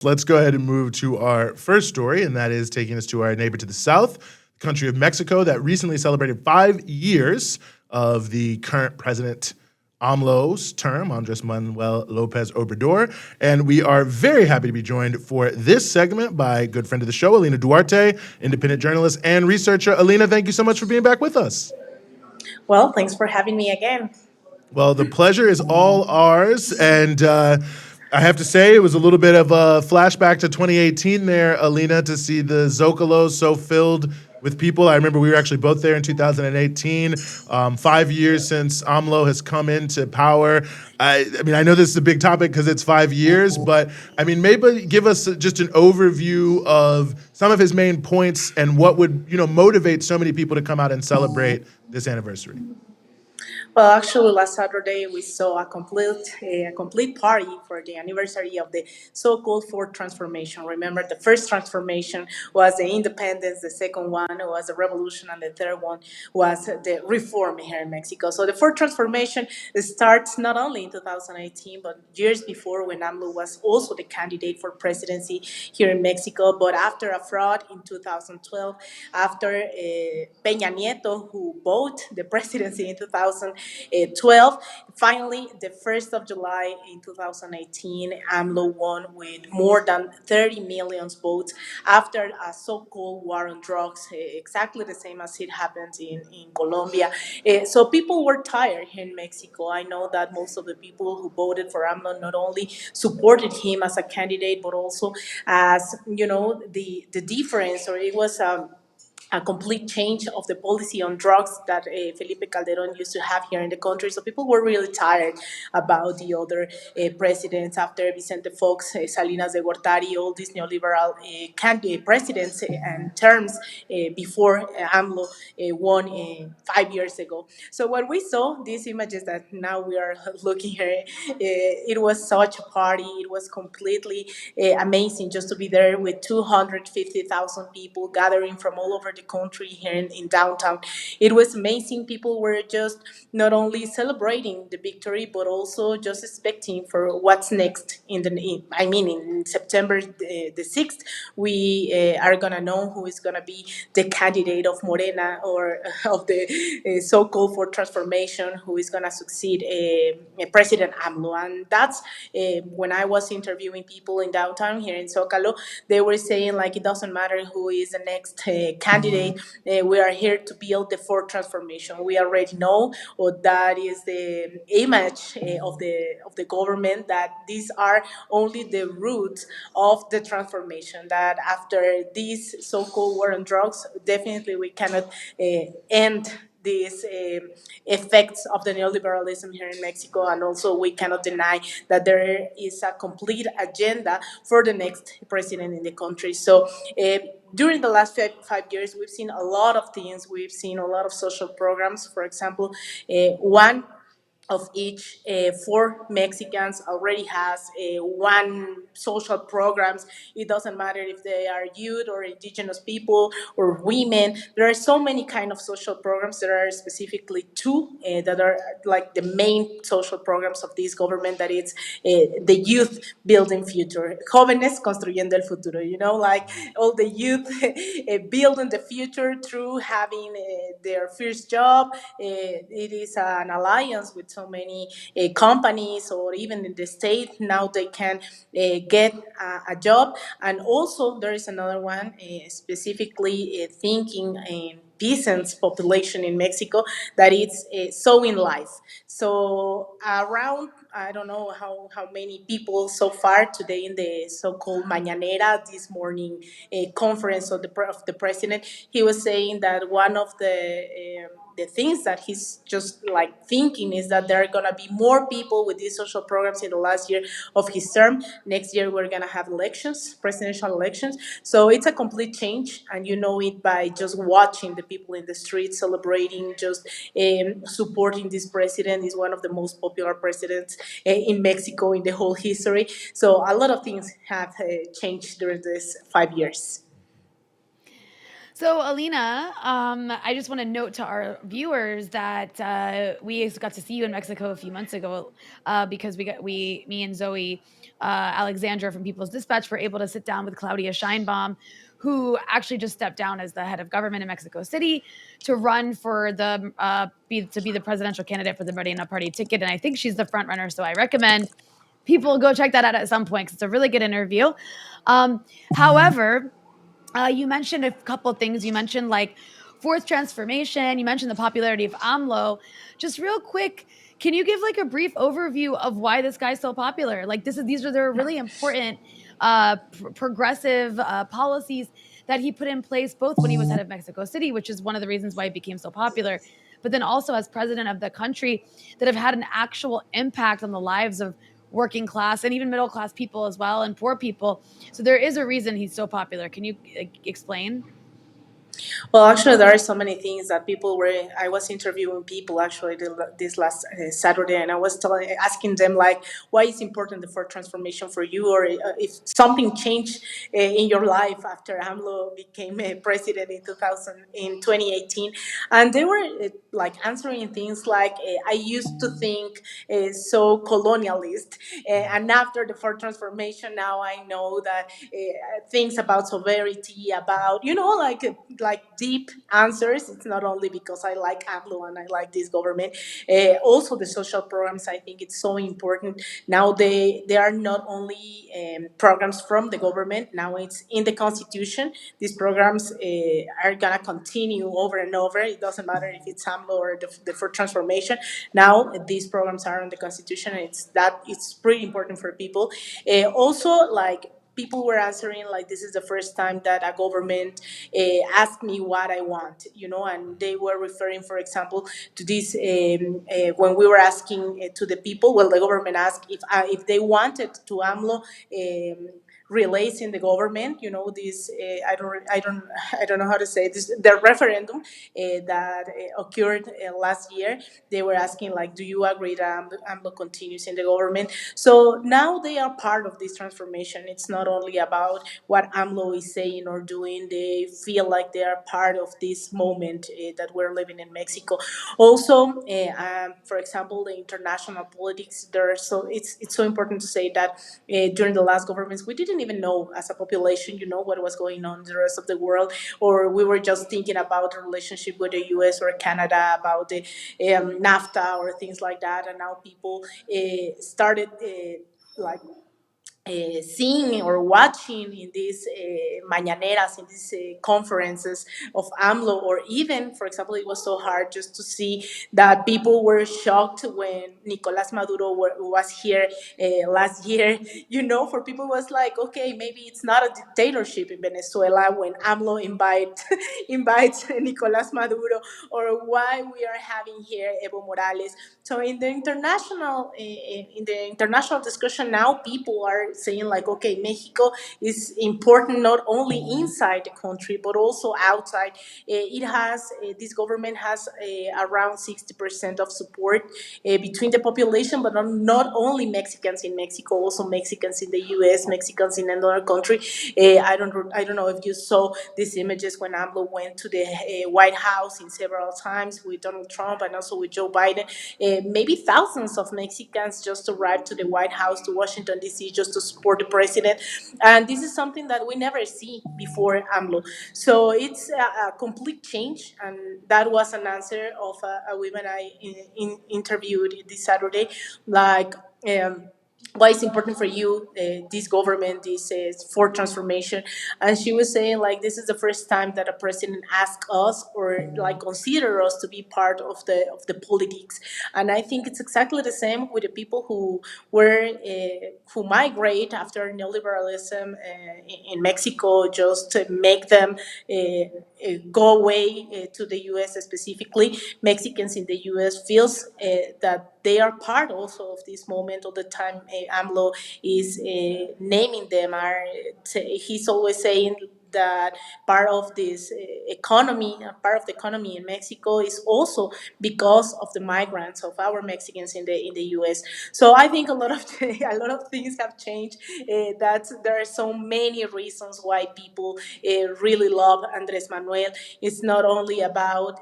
Let's go ahead and move to our first story, and that is taking us to our neighbor to the south, the country of Mexico, that recently celebrated 5 years of the current president AMLO's term, Andres Manuel López Obrador. And we are very happy to be joined for this segment by a good friend of the show, Alina Duarte, independent journalist and researcher. Alina, thank you so much for being back with us. Well, thanks for having me again. Well, the pleasure is all ours. And I have to say, it was a little bit of a flashback to 2018 there, Alina, to see the Zocalo so filled with people. I remember we were actually both there in 2018, 5 years since AMLO has come into power. I mean, I know this is a big topic because it's 5 years, but I mean, maybe give us just an overview of some of his main points and what would, motivate so many people to come out and celebrate this anniversary. Well, actually, last Saturday we saw a complete party for the anniversary of the so-called fourth transformation. Remember, the first transformation was the independence, the second one was the revolution, and the third one was the reform here in Mexico. So the fourth transformation starts not only in 2018, but years before when AMLO was also the candidate for presidency here in Mexico. But after a fraud in 2012, after Peña Nieto, who bought the presidency in 2012. Finally, the 1st of July in 2018, AMLO won with more than 30 million votes after a so-called war on drugs, exactly the same as it happens in Colombia. So people were tired here in Mexico. I know that most of the people who voted for AMLO not only supported him as a candidate, but also as, the difference, or it was a complete change of the policy on drugs that Felipe Calderon used to have here in the country. So people were really tired about the other presidents after Vicente Fox, Salinas de Gortari, all these neoliberal presidents and terms before AMLO won 5 years ago. So when we saw these images that now we are looking here, it was such a party. It was completely amazing just to be there with 250,000 people gathering from all over the country here in downtown. It was amazing. People were just not only celebrating the victory, but also just expecting for what's next in September the 6th, we are going to know who is going to be the candidate of Morena or of the so-called for transformation, who is going to succeed President AMLO. And that's when I was interviewing people in downtown here in Zocalo, they were saying like it doesn't matter who is the next candidate. We are here to build the fourth transformation. We already know, or that is the image of the government, that these are only the roots of the transformation. That after this so-called war on drugs, definitely we cannot end these effects of the neoliberalism here in Mexico, and also we cannot deny that there is a complete agenda for the next president in the country. So during the last 5 years, we've seen a lot of things. We've seen a lot of social programs. For example, one of each four Mexicans already has one social programs. It doesn't matter if they are youth or indigenous people or women. There are so many kind of social programs. There are specifically two that are like the main social programs of this government. That it's the youth building future, jóvenes construyendo el futuro. Like all the youth building the future through having their first job. It is an alliance with so many companies, or even in the state now they can get a job. And also there is another one specifically thinking in peasants population in Mexico, that it's sowing life. So around, I don't know how many people so far today in the so-called mañanera this morning conference of the president, he was saying that one of the things that he's just like thinking is that there are gonna be more people with these social programs in the last year of his term. Next year we're gonna have elections, presidential elections. So it's a complete change, and you know it by just watching the people in the streets celebrating, just supporting this president. Is one of the most popular presidents in Mexico in the whole history. So a lot of things have changed during these 5 years. So, Alina, I just want to note to our viewers that we got to see you in Mexico a few months ago because me and Zoe Alexandra from People's Dispatch were able to sit down with Claudia Scheinbaum, who actually just stepped down as the head of government in Mexico City to run for the to be the presidential candidate for the Morena Party ticket, and I think she's the front runner. So I recommend people go check that out at some point because it's a really good interview. However, you mentioned a couple things. You mentioned like fourth transformation. You mentioned the popularity of AMLO. Just real quick, can you give like a brief overview of why this guy's so popular? Like these are there really important progressive policies that he put in place both when he was head of Mexico City, which is one of the reasons why he became so popular, but then also as president of the country that have had an actual impact on the lives of working class and even middle class people as well and poor people. So there is a reason he's so popular. Can you explain? Well, actually, there are so many things that people were. I was interviewing people actually this last Saturday, and I was asking them like, why is important the fourth transformation for you, or if something changed in your life after AMLO became president in 2018, and they were like answering things like, I used to think so colonialist, and after the fourth transformation, now I know that things about sovereignty, about like deep answers. It's not only because I like AMLO and I like this government. Also, the social programs. I think it's so important. Now they are not only programs from the government. Now it's in the constitution. These programs are gonna continue over and over. It doesn't matter if it's AMLO or the for transformation. Now these programs are on the constitution. And it's pretty important for people. Also, like people were answering like this is the first time that a government asked me what I want, and they were referring, for example, to this when we were asking to the people. Well, the government asked if they wanted to AMLO. Relays in the government, this I don't know how to say this. The referendum that occurred last year, they were asking like, do you agree that AMLO continues in the government? So now they are part of this transformation. It's not only about what AMLO is saying or doing. They feel like they are part of this moment that we're living in Mexico. Also, for example, the international politics. There, so it's so important to say that during the last governments, we didn't even know as a population, what was going on in the rest of the world, or we were just thinking about the relationship with the U.S. or Canada, about the NAFTA or things like that, and now people started like seeing or watching in these mañaneras, in these conferences of AMLO, or even, for example, it was so hard just to see that people were shocked when Nicolas Maduro was here last year. For people it was like, okay, maybe it's not a dictatorship in Venezuela when AMLO invites Nicolas Maduro, or why we are having here Evo Morales. So in the international discussion now, people are saying like, okay, Mexico is important not only inside the country but also outside. It has this government has around 60% of support between the population, but not only Mexicans in Mexico, also Mexicans in the U.S., Mexicans in another country. I don't know if you saw these images when AMLO went to the White House in several times with Donald Trump and also with Joe Biden. Maybe thousands of Mexicans just arrived to the White House, to Washington, D.C., just to support the president. And this is something that we never see before AMLO. So it's a complete change. And that was an answer of a woman I interviewed this Saturday. Like, why it's important for you, this government, this for transformation. And she was saying like, this is the first time that a president asked us or like consider us to be part of the politics. And I think it's exactly the same with the people who migrate after neoliberalism in Mexico, just to make them go away to the U.S. Specifically. Mexicans in the U.S. feels that they are part also of this moment all the time. AMLO is naming them. He's always saying that part of this economy, part of the economy in Mexico is also because of the migrants of our Mexicans in the U.S. So I think a lot of a lot of things have changed. That there are so many reasons why people really love Andres Manuel. It's not only about,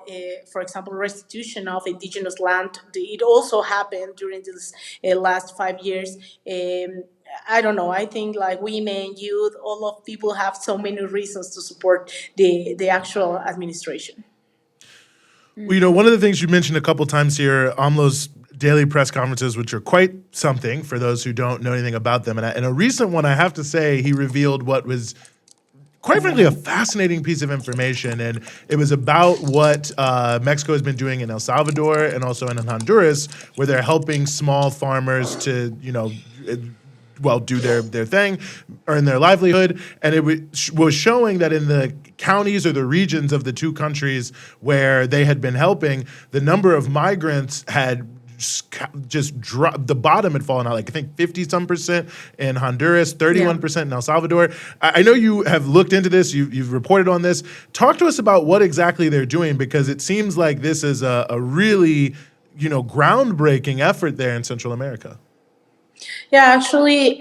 for example, restitution of indigenous land. It also happened during this last 5 years. I don't know. I think like women, youth, all of people have so many reasons to support the actual administration. Well, one of the things you mentioned a couple times here, AMLO's daily press conferences, which are quite something for those who don't know anything about them. And a recent one, I have to say, he revealed what was quite frankly a fascinating piece of information, and it was about what Mexico has been doing in El Salvador and also in Honduras, where they're helping small farmers to do their thing, earn their livelihood, and it was showing that in the counties or the regions of the two countries where they had been helping, the number of migrants had just dropped. The bottom had fallen out, like I think 50 some percent in Honduras, 31% in El Salvador. I know you have looked into this, you've reported on this. Talk to us about what exactly they're doing, because it seems like this is a really groundbreaking effort there in Central America. Yeah, actually,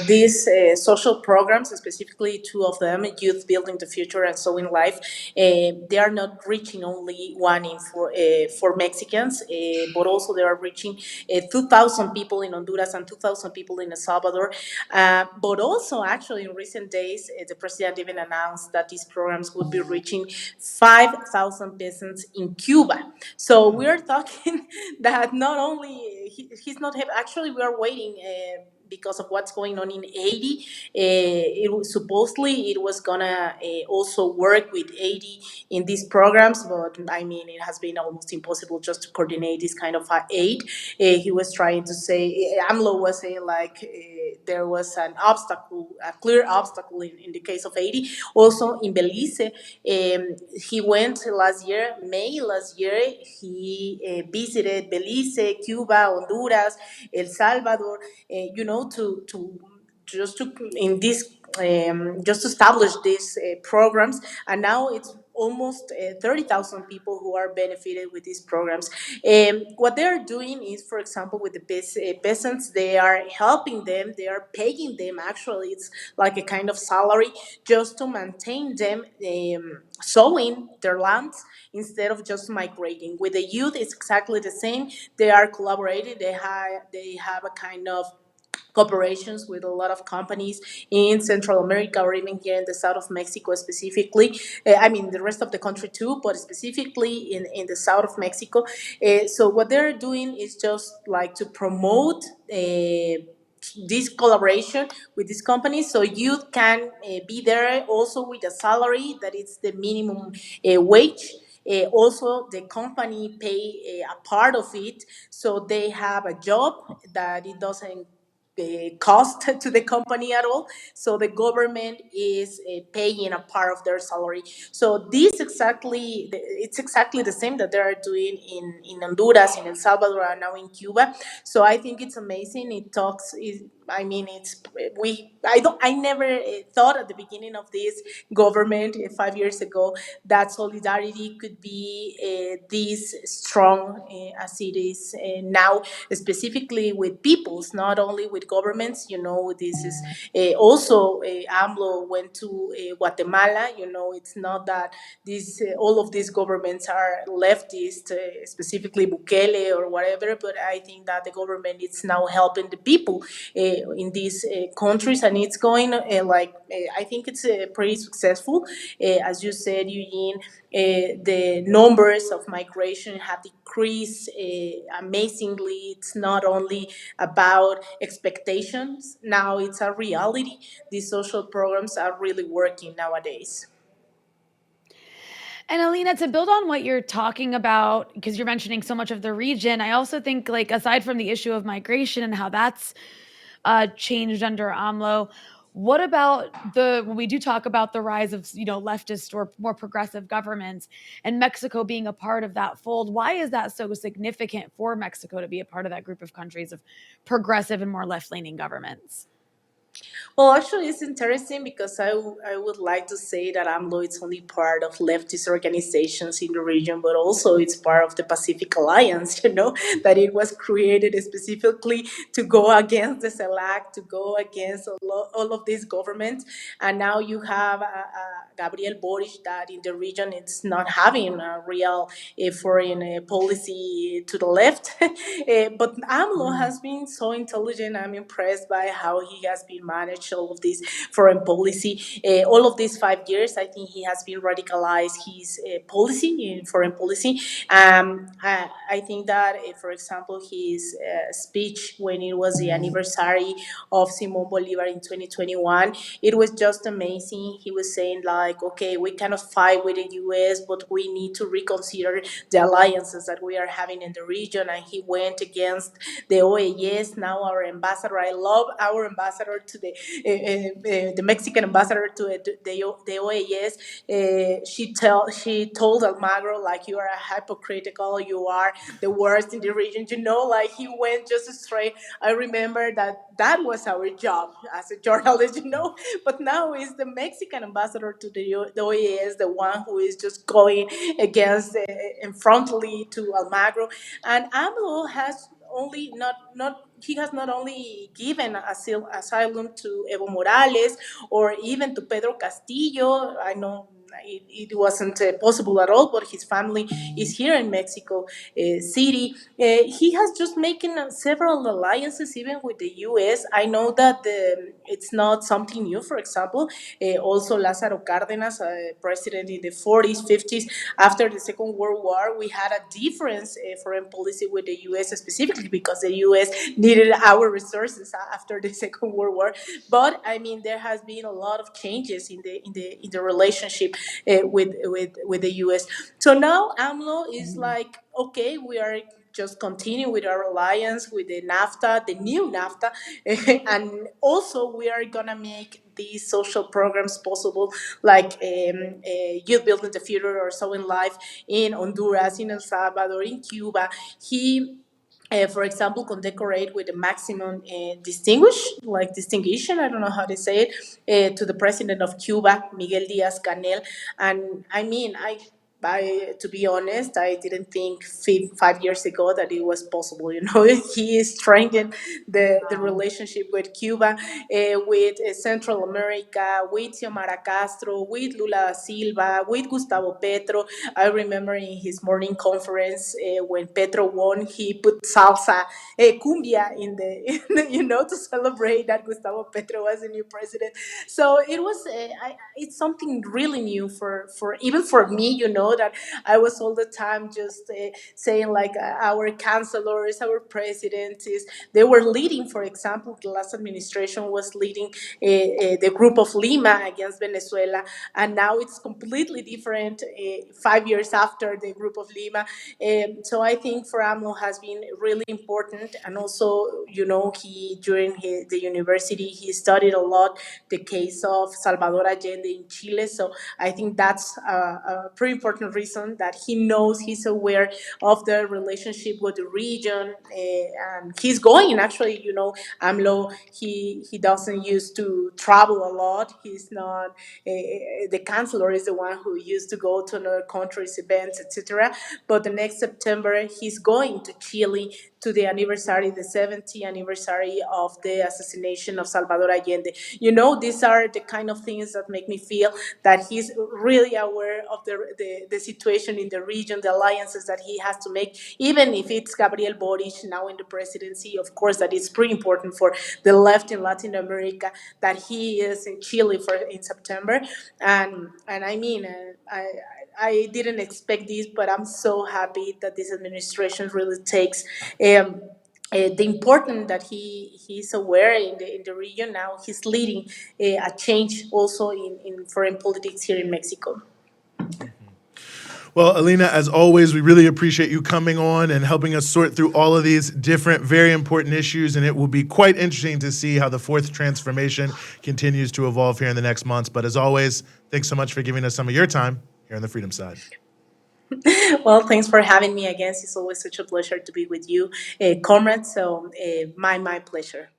these social programs, specifically two of them, Youth Building the Future and Sowing Life, they are not reaching only one in for Mexicans, but also they are reaching 2,000 people in Honduras and 2,000 people in El Salvador. But also, actually, in recent days, the president even announced that these programs would be reaching 5,000 peasants in Cuba. So we are talking that not only he's not actually we are waiting because of what's going on in Haiti. Supposedly it was gonna also work with Haiti in these programs, but I mean it has been almost impossible just to coordinate this kind of aid. He was trying to say, AMLO was saying like there was an obstacle, a clear obstacle in the case of Haiti. Also in Belize, he went last year, May last year. He visited Belize, Cuba, Honduras, El Salvador, to just to in this just to establish these programs, and now it's almost 30,000 people who are benefited with these programs. What they are doing is, for example, with the peasants, they are helping them, they are paying them. Actually, it's like a kind of salary just to maintain them sowing their lands instead of just migrating. With the youth, it's exactly the same. They are collaborating. They have a kind of cooperations with a lot of companies in Central America or even here in the south of Mexico specifically. I mean, the rest of the country too, but specifically in the south of Mexico. So what they're doing is just like to promote this collaboration with these companies, so you can be there also with a salary that is the minimum wage. Also, the company pay a part of it, so they have a job that it doesn't cost to the company at all. So the government is paying a part of their salary. So it's exactly the same that they are doing in Honduras, in El Salvador, and now in Cuba. So I think it's amazing. It talks. I mean, it's we. I don't. I never thought at the beginning of this government 5 years ago that solidarity could be this strong as it is now, specifically with peoples, not only with governments. This is also AMLO went to Guatemala. It's not that all of these governments are leftist, specifically Bukele or whatever, but I think that the government is now helping the people in these countries, and it's going I think it's pretty successful. As you said, Eugene, the numbers of migration have decreased amazingly. It's not only about expectations, now it's a reality. These social programs are really working nowadays. And Alina, to build on what you're talking about, because you're mentioning so much of the region, I also think, like, aside from the issue of migration and how that's changed under AMLO, what about when we do talk about the rise of leftist or more progressive governments, and Mexico being a part of that fold? Why is that so significant for Mexico to be a part of that group of countries of progressive and more left leaning governments? Well, actually, it's interesting because I would like to say that AMLO is only part of leftist organizations in the region, but also it's part of the Pacific Alliance, that it was created specifically to go against the CELAC, to go against all of these governments. And now you have Gabriel Boric that in the region it's not having a real foreign policy to the left. But AMLO has been so intelligent. I'm impressed by how he has been managed all of this foreign policy. All of these 5 years, I think he has been radicalized his policy in foreign policy. I think that, for example, his speech when it was the anniversary of Simon Bolivar in 2021, it was just amazing. He was saying like, okay, we cannot fight with the U.S., but we need to reconsider the alliances that we are having in the region. And he went against the OAS. Now our ambassador, I love our ambassador to the Mexican ambassador to the OAS. She told Almagro like, you are a hypocritical, you are the worst in the region. Like he went just straight. I remember that was our job as a journalist. But now is the Mexican ambassador to the OAS, the one who is just going against and frontally to Almagro. And AMLO has only not he has not only given asylum to Evo Morales or even to Pedro Castillo. I know it wasn't possible at all, but his family is here in Mexico City. He has just making several alliances even with the U.S. I know that it's not something new. For example, also Lázaro Cárdenas, president in the 40s, 50s, after the Second World War, we had a different foreign policy with the U.S. specifically because the U.S. needed our resources after the Second World War. But I mean, there has been a lot of changes in the relationship with the U.S. So now AMLO is like, okay, we are just continue with our alliance with the NAFTA, the new NAFTA, and also we are gonna make these social programs possible, like Youth Building the Future or So in Life in Honduras, in El Salvador, in Cuba. He for example, condecorate with the maximum distinction, I don't know how to say it, to the president of Cuba, Miguel Diaz Canel. And I mean, to be honest, I didn't think 5 years ago that it was possible. He strengthened the relationship with Cuba, with Central America, with Xiomara Castro, with Lula da Silva, with Gustavo Petro. I remember in his morning conference when Petro won, he put salsa, cumbia to celebrate that Gustavo Petro was the new president. So it was, it's something really new for even for me, that I was all the time just saying like our councilors, our presidents, they were leading. For example, the last administration was leading the group of Lima against Venezuela, and now it's completely different 5 years after the group of Lima. So I think for AMLO has been really important, and also he during the university he studied a lot the case of Salvador Allende in Chile. So I think that's a pretty important reason that he knows, he's aware of the relationship with the region, and he's going. Actually, AMLO, he doesn't used to travel a lot. He's not the chancellor is the one who used to go to another countries, events, etc. But the next September, he's going to Chile to the anniversary, the 70th anniversary of the assassination of Salvador Allende. These are the kind of things that make me feel that he's really aware of the situation in the region, the alliances that he has to make, even if it's Gabriel Boric now in the presidency. Of course, that is pretty important for the left in Latin America that he is in Chile in September. And I mean, I didn't expect this, but I'm so happy that this administration really takes the important that he's aware in the region. Now he's leading a change also in foreign politics here in Mexico. Well, Alina, as always, we really appreciate you coming on and helping us sort through all of these different, very important issues. And it will be quite interesting to see how the fourth transformation continues to evolve here in the next months. But as always, thanks so much for giving us some of your time here on the Freedom Side. Well, thanks for having me again. It's always such a pleasure to be with you, comrades. So my pleasure.